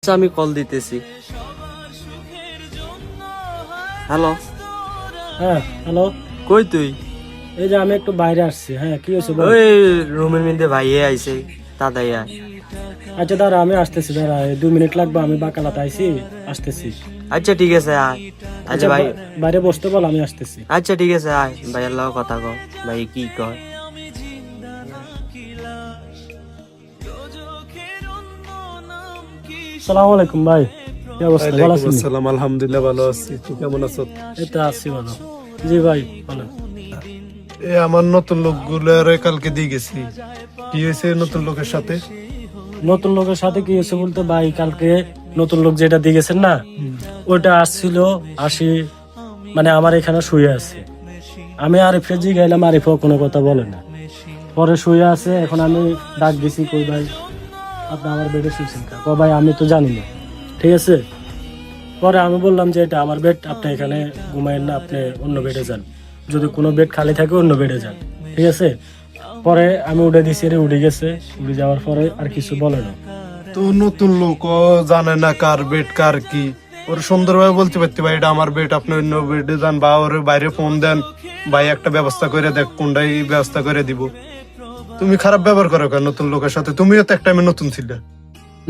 আচ্ছা, আমি কল দিতেছি। হ্যালো। হ্যাঁ হ্যালো, কই তুই? এই যে আমি একটু বাইরে আসছি। হ্যাঁ, কি হয়েছে বল। ওই রুমের মধ্যে ভাইয়ে আইছে, দাদাই আয়। আচ্ছা দাঁড়া, আমি আসতেছি, দাঁড়া, 2 মিনিট লাগবে, আমি বাকালাতে আইছি, আসতেছি। আচ্ছা ঠিক আছে আয়। আচ্ছা আচ্ছা ভাই, বাইরে বসতে বল, আমি আসতেছি। আচ্ছা ঠিক আছে আয়, ভাইয়ের লগে কথা কও। ভাই কি কয়? সালাম আলাইকুম ভাই, কি অবস্থা, ভালো ওয়ালাইকুম আছেন? আসসালাম, আলহামদুলিল্লাহ ভালো আছি। তুই কেমন আছো? এই তো আছি ভালো। জি ভাই বলেন। এ আমার নতুন লোকগুলো কালকে দিয়ে গেছি। কি হয়েছে নতুন লোকের সাথে? নতুন লোকের সাথে কি হয়েছে বলতে ভাই, কালকে নতুন লোক যেটা দিয়ে গেছেন না, ওটা আসছিল, আসি মানে আমার এখানে শুয়ে আছে। আমি আরিফে জি গেলাম, আরিফও কোনো কথা বলে না, পরে শুয়ে আছে। এখন আমি ডাক দিছি, কই ভাই আপনি আমার বেডে শুয়েছেন কা? ভাই আমি তো জানি না, ঠিক আছে। পরে আমি বললাম যে এটা আমার বেড, আপনি এখানে ঘুমাইন না, আপনি অন্য বেডে যান, যদি কোনো বেড খালি থাকে অন্য বেডে যান, ঠিক আছে। পরে আমি উঠে দিছি, রে উঠে গেছে। উঠে যাওয়ার পরে আর কিছু বলে না। তো নতুন লোক ও জানে না কার বেড কার কি। ওর সুন্দরভাবে বলতে পারতে ভাই এটা আমার বেড, আপনি অন্য বেডে যান, বা ওর বাইরে ফোন দেন, ভাই একটা ব্যবস্থা করে দেখ, কোনটাই ব্যবস্থা করে দিব। তুমি খারাপ ব্যবহার করো কেন নতুন লোকের সাথে? তুমিও তো এক টাইমে নতুন ছিলে।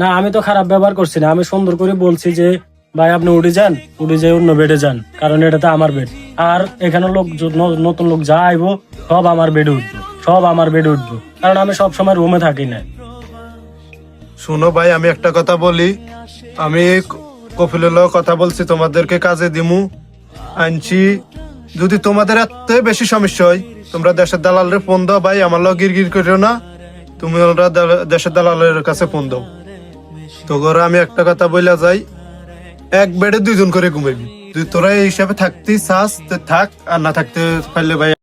না, আমি তো খারাপ ব্যবহার করছি না, আমি সুন্দর করে বলছি যে ভাই আপনি উঠে যান, উঠে যেয়ে অন্য বেডে যান, কারণ এটা তো আমার বেড। আর এখানে লোক নতুন লোক যা আইবো সব আমার বেডে উঠবো, সব আমার বেডে উঠবো, কারণ আমি সব সময় রুমে থাকি না। শোনো ভাই, আমি একটা কথা বলি, আমি কফিলের লগে কথা বলছি, তোমাদেরকে কাজে দিমু আনছি। যদি তোমাদের এত বেশি সমস্যা হয়, তোমরা দেশের দালালের ফোন দাও ভাই, আমার লগে গিরগির করিও না। তুমি ওরা দেশের দালালের কাছে ফোন দাও। তো ঘরে আমি একটা কথা বইলা যাই, এক বেডে 2 জন করে ঘুমাইবি। তুই তোরা এই হিসাবে থাকতে চাস তো থাক, আর না থাকতে পারলে ভাই